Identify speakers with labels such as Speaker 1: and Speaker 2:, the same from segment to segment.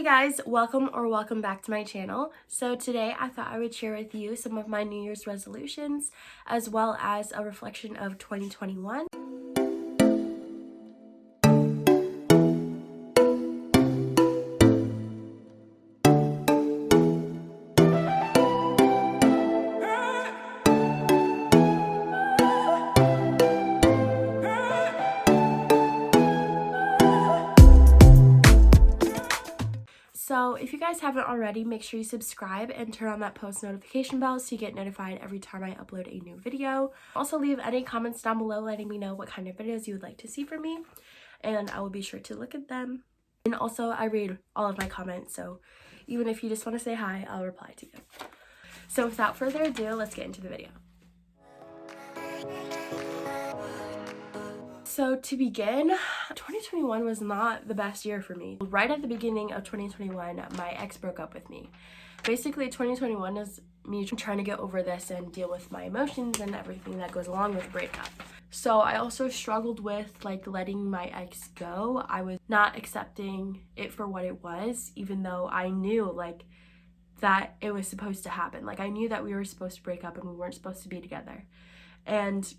Speaker 1: Hey guys, welcome back to my channel. So today I thought I would share with you some of my New Year's resolutions as well as a reflection of 2021. So if you guys haven't already, make sure you subscribe and turn on that post notification bell so you get notified every time I upload a new video. Also leave any comments down below letting me know what kind of videos you would like to see from me, and I will be sure to look at them. And also I read all of my comments, so even if you just want to say hi, I'll reply to you. So without further ado, let's get into the video. So to begin, 2021 was not the best year for me. Right at the beginning of 2021, my ex broke up with me. Basically, 2021 is me trying to get over this and deal with my emotions and everything that goes along with a breakup. So I also struggled with letting my ex go. I was not accepting it for what it was, even though I knew that it was supposed to happen. I knew that we were supposed to break up and we weren't supposed to be together. And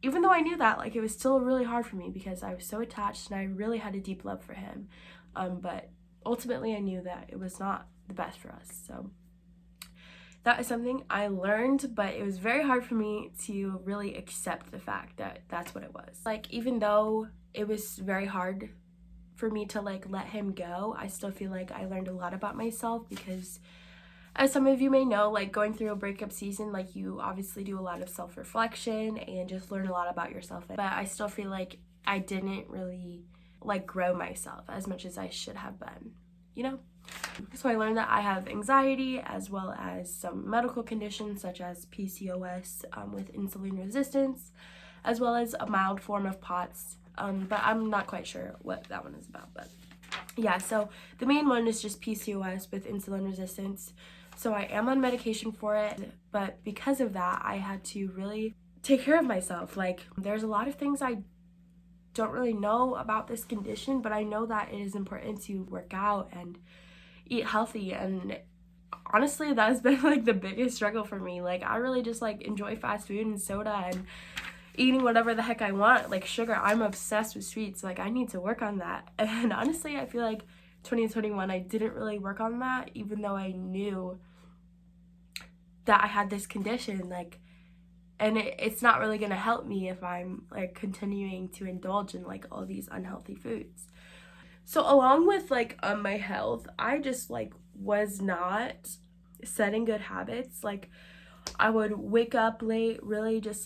Speaker 1: even though I knew that, it was still really hard for me because I was so attached and I really had a deep love for him. But ultimately I knew that it was not the best for us. So that is something I learned, but it was very hard for me to really accept the fact that that's what it was. Even though it was very hard for me to let him go, I still feel like I learned a lot about myself because, as some of you may know, going through a breakup season, you obviously do a lot of self-reflection and just learn a lot about yourself. But I still feel like I didn't really grow myself as much as I should have been, you know? So I learned that I have anxiety as well as some medical conditions such as PCOS with insulin resistance, as well as a mild form of POTS. But I'm not quite sure what that one is about. But yeah, so the main one is just PCOS with insulin resistance. So I am on medication for it, but because of that, I had to really take care of myself. There's a lot of things I don't really know about this condition, but I know that it is important to work out and eat healthy. And honestly, that has been the biggest struggle for me. I really just enjoy fast food and soda and eating whatever the heck I want, sugar. I'm obsessed with sweets. I need to work on that. And honestly, I feel like 2021 I didn't really work on that, even though I knew that I had this condition, and it's not really gonna help me if I'm continuing to indulge in all these unhealthy foods. So along with my health, I just was not setting good habits. I would wake up late, really just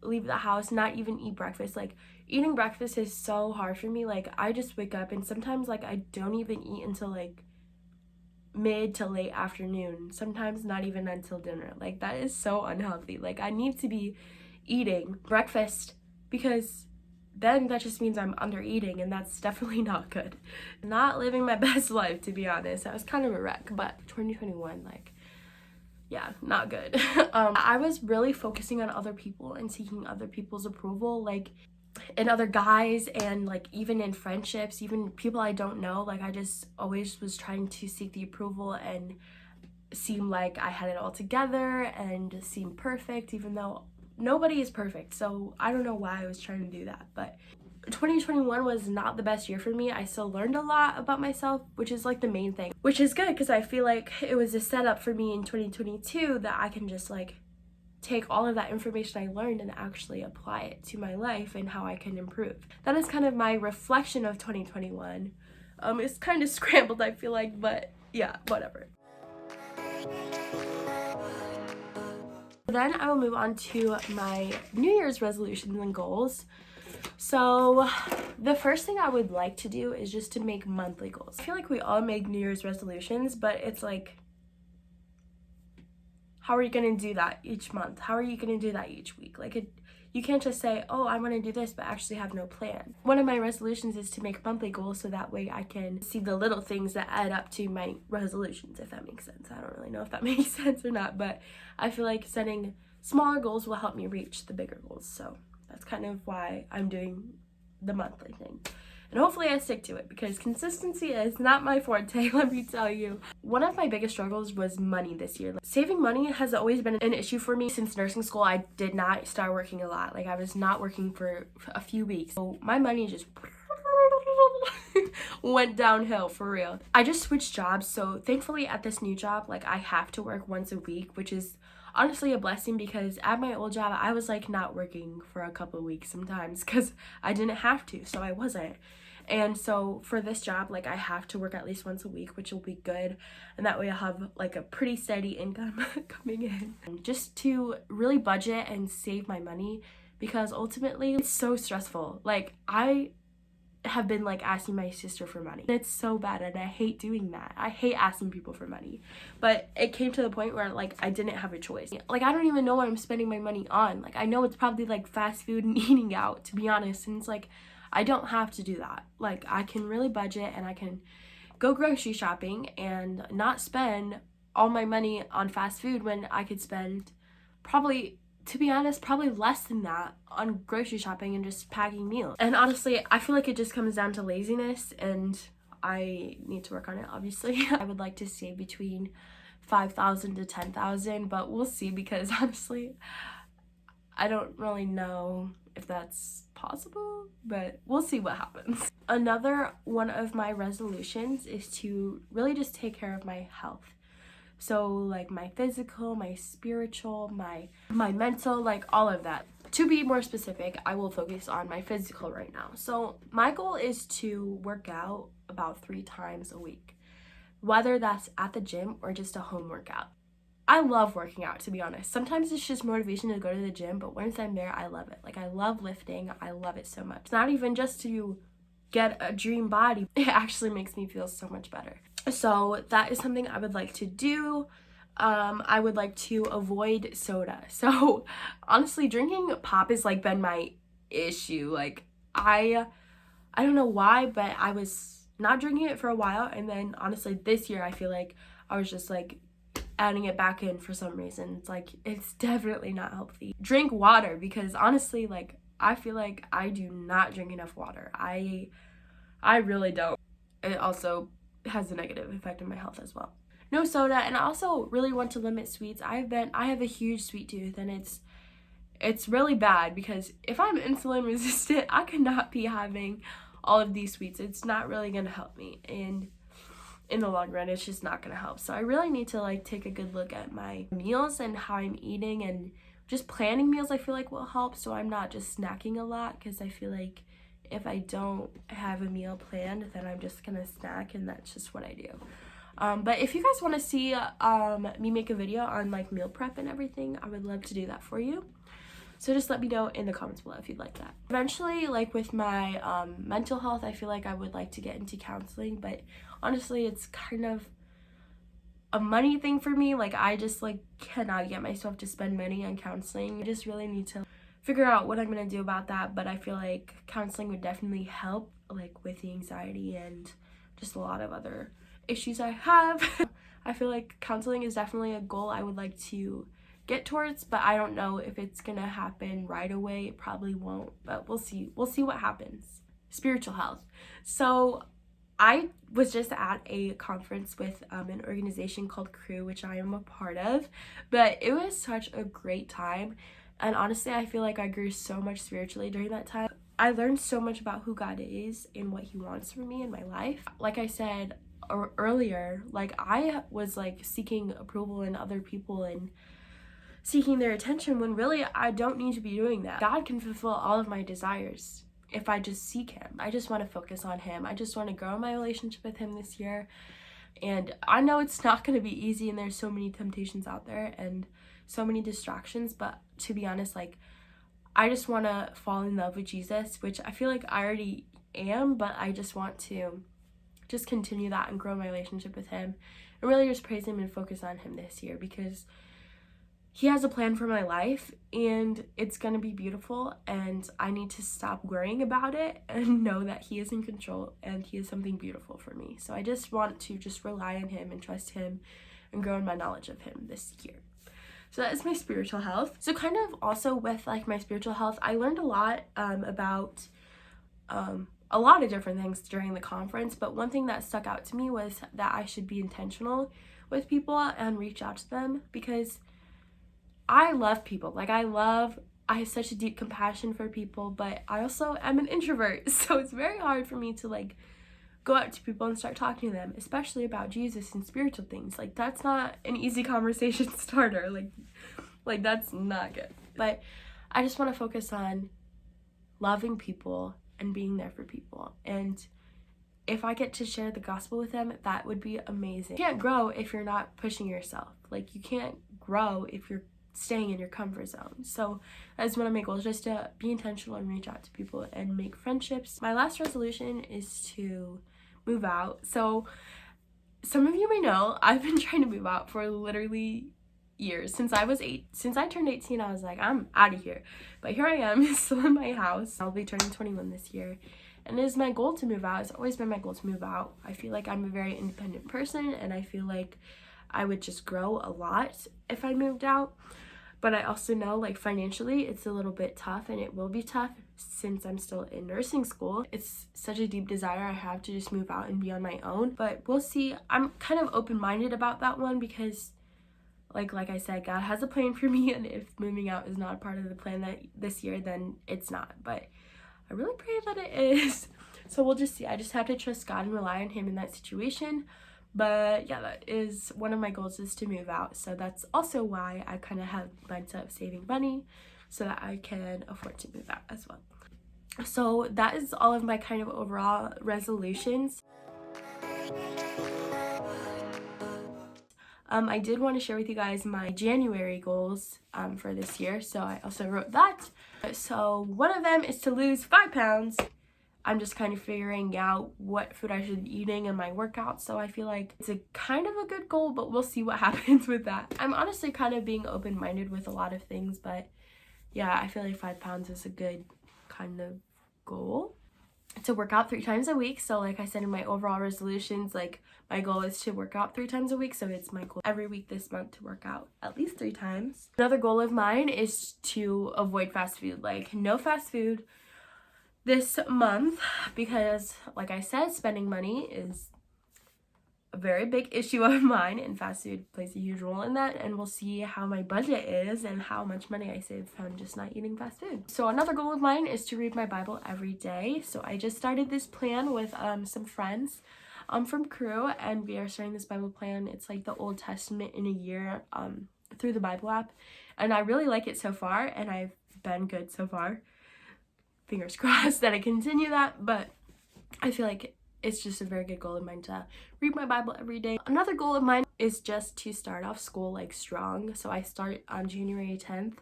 Speaker 1: leave the house, not even eat breakfast. Eating breakfast is so hard for me. I just wake up and sometimes I don't even eat until mid to late afternoon, sometimes not even until dinner. That is so unhealthy. I need to be eating breakfast because then that just means I'm under eating, and that's definitely not good. Not living my best life, to be honest. I was kind of a wreck, but 2021, yeah, not good. I was really focusing on other people and seeking other people's approval, in other guys and even in friendships, even people I don't know. I just always was trying to seek the approval and seem like I had it all together and seem perfect, even though nobody is perfect. So I don't know why I was trying to do that. But 2021 was not the best year for me. I still learned a lot about myself, which is the main thing, which is good because I feel like it was a setup for me in 2022 that I can just take all of that information I learned and actually apply it to my life and how I can improve. That is kind of my reflection of 2021. It's kind of scrambled, I feel like, but yeah, whatever. Then I will move on to my New Year's resolutions and goals. So the first thing I would like to do is just to make monthly goals. I feel like we all make New Year's resolutions, but it's how are you going to do that each month? How are you going to do that each week? You can't just say, oh, I want to do this, but actually have no plan. One of my resolutions is to make monthly goals so that way I can see the little things that add up to my resolutions, if that makes sense. I don't really know if that makes sense or not, but I feel like setting smaller goals will help me reach the bigger goals. So that's kind of why I'm doing the monthly thing. And hopefully I stick to it, because consistency is not my forte, let me tell you. One of my biggest struggles was money this year. Saving money has always been an issue for me. Since nursing school, I did not start working a lot. Like, I was not working for a few weeks. So my money just went downhill, for real. I just switched jobs, so thankfully at this new job, like, I have to work once a week, which is honestly a blessing, because at my old job I was like not working for a couple of weeks sometimes because I didn't have to, so I wasn't. And so for this job, like, I have to work at least once a week, which will be good, and that way I'll have like a pretty steady income coming in, just to really budget and save my money, because ultimately it's so stressful. Like, I have been like asking my sister for money. It's so bad, and I hate doing that. I hate asking people for money, but it came to the point where like I didn't have a choice. Like, I don't even know what I'm spending my money on. Like, I know it's probably like fast food and eating out, to be honest, and it's like I don't have to do that. Like, I can really budget, and I can go grocery shopping and not spend all my money on fast food when I could spend probably, to be honest, probably less than that on grocery shopping and just packing meals. And honestly, I feel like it just comes down to laziness, and I need to work on it, obviously. I would like to save between $5,000 to $10,000, but we'll see, because honestly, I don't really know if that's possible, but we'll see what happens. Another one of my resolutions is to really just take care of my health. So like my physical, my spiritual, my mental, like all of that. To be more specific, I will focus on my physical right now. So my goal is to work out about 3 times a week, whether that's at the gym or just a home workout. I love working out, to be honest. Sometimes it's just motivation to go to the gym, but once I'm there, I love it. Like, I love lifting. I love it so much. It's not even just to get a dream body. It actually makes me feel so much better. So that is something I would like to do. I would like to avoid soda. So honestly, drinking pop has like been my issue. Like, I don't know why, but I was not drinking it for a while, and then honestly this year I feel like I was just like adding it back in for some reason. It's like, it's definitely not healthy. Drink water, because honestly, like, I feel like I do not drink enough water. I really don't. It also has a negative effect on my health as well. No soda, and I also really want to limit sweets. I have a huge sweet tooth, and it's really bad, because if I'm insulin resistant, I cannot be having all of these sweets. It's not really gonna help me, and in the long run, it's just not gonna help. So I really need to like take a good look at my meals and how I'm eating, and just planning meals I feel like will help, so I'm not just snacking a lot, because I feel like if I don't have a meal planned, then I'm just gonna snack, and that's just what I do. But if you guys want to see me make a video on like meal prep and everything, I would love to do that for you. So just let me know in the comments below if you'd like that. Eventually, like with my mental health, I feel like I would like to get into counseling, but honestly, it's kind of a money thing for me. Like, I just like cannot get myself to spend money on counseling. I just really need to figure out what I'm gonna do about that, but I feel like counseling would definitely help, like with the anxiety and just a lot of other issues I have. I feel like counseling is definitely a goal I would like to get towards, but I don't know if it's gonna happen right away. It probably won't, but we'll see what happens. Spiritual health. So I was just at a conference with an organization called Crew, which I am a part of, but it was such a great time, and honestly I feel like I grew so much spiritually during that time. I learned so much about who God is and what he wants from me in my life. Like I said earlier, like I was like seeking approval in other people and seeking their attention, when really I don't need to be doing that. God can fulfill all of my desires if I just seek him. I just want to focus on him. I just want to grow my relationship with him this year. And I know it's not going to be easy, and there's so many temptations out there and so many distractions, but to be honest, like, I just want to fall in love with Jesus, which I feel like I already am, but I just want to just continue that and grow my relationship with him and really just praise him and focus on him this year, because he has a plan for my life and it's gonna be beautiful, and I need to stop worrying about it and know that he is in control and he is something beautiful for me. So I just want to just rely on him and trust him and grow in my knowledge of him this year. So that is my spiritual health. So kind of also with like my spiritual health, I learned a lot about a lot of different things during the conference, but one thing that stuck out to me was that I should be intentional with people and reach out to them, because I love people. Like, I have such a deep compassion for people, but I also am an introvert, so it's very hard for me to like go out to people and start talking to them, especially about Jesus and spiritual things. Like, that's not an easy conversation starter. Like that's not good. But I just want to focus on loving people and being there for people. And if I get to share the gospel with them, that would be amazing. You can't grow if you're not pushing yourself. Like, you can't grow if you're staying in your comfort zone. So that's one of my goals, just to be intentional and reach out to people and make friendships. My last resolution is to move out. So some of you may know I've been trying to move out for literally years. Since I turned 18, I was like, I'm out of here. But here I am, still in my house. I'll be turning 21 this year. And it is my goal to move out. It's always been my goal to move out. I feel like I'm a very independent person, and I feel like I would just grow a lot if I moved out. But I also know, like, financially it's a little bit tough, and it will be tough since I'm still in nursing school. It's such a deep desire I have to just move out and be on my own. But we'll see. I'm kind of open-minded about that one, because like I said, God has a plan for me, and if moving out is not a part of the plan that this year, then it's not. But I really pray that it is. So we'll just see. I just have to trust God and rely on him in that situation. But yeah, that is one of my goals, is to move out. So that's also why I kind of have mindset of saving money so that I can afford to move out as well. So that is all of my kind of overall resolutions. I did want to share with you guys my January goals for this year, so I also wrote that. So one of them is to lose 5 pounds. I'm just kind of figuring out what food I should be eating in my workout, so I feel like it's a kind of a good goal, but we'll see what happens with that. I'm honestly kind of being open-minded with a lot of things, but yeah, I feel like 5 pounds is a good kind of goal. To work out 3 times a week. So like I said in my overall resolutions, like, my goal is to work out 3 times a week. So it's my goal every week this month to work out at least 3 times. Another goal of mine is to avoid fast food. Like, no fast food this month, because like I said, spending money is a very big issue of mine, and fast food plays a huge role in that. And we'll see how my budget is and how much money I save from just not eating fast food. So another goal of mine is to read my Bible every day. So I just started this plan with some friends from Crew, and we are starting this Bible plan. It's like the Old Testament in a year through the Bible app, and I really like it so far, and I've been good so far. Fingers crossed that I continue that, but I feel like it's just a very good goal of mine to read my Bible every day. Another goal of mine is just to start off school like strong. So I start on January 10th,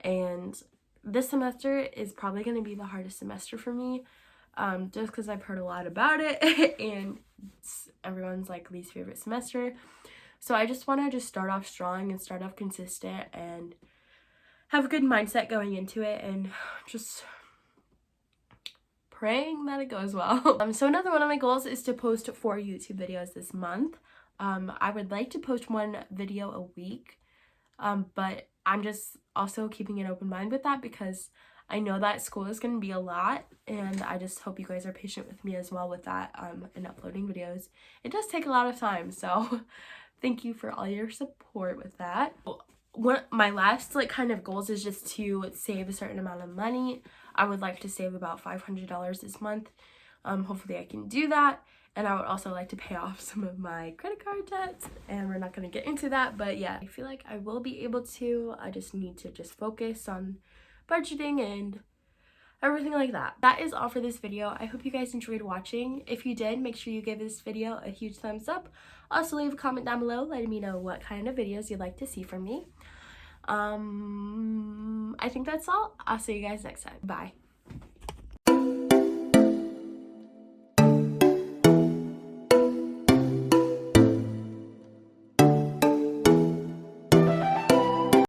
Speaker 1: and this semester is probably going to be the hardest semester for me, just because I've heard a lot about it and it's everyone's like least favorite semester. So I just want to just start off strong and start off consistent and have a good mindset going into it, and just praying that it goes well. So another one of my goals is to post 4 YouTube videos this month. I would like to post 1 video a week, but I'm just also keeping an open mind with that, because I know that school is going to be a lot, and I just hope you guys are patient with me as well with that, and uploading videos. It does take a lot of time, so thank you for all your support with that. My last like kind of goals is just to save a certain amount of money. I would like to save about $500 this month. Hopefully I can do that. And I would also like to pay off some of my credit card debts, and we're not going to get into that, but yeah, I feel like I will be able to. I just need to just focus on budgeting and everything like that. That is all for this video. I hope you guys enjoyed watching. If you did, make sure you give this video a huge thumbs up. Also leave a comment down below letting me know what kind of videos you'd like to see from me. I think that's all. I'll see you guys next time. Bye.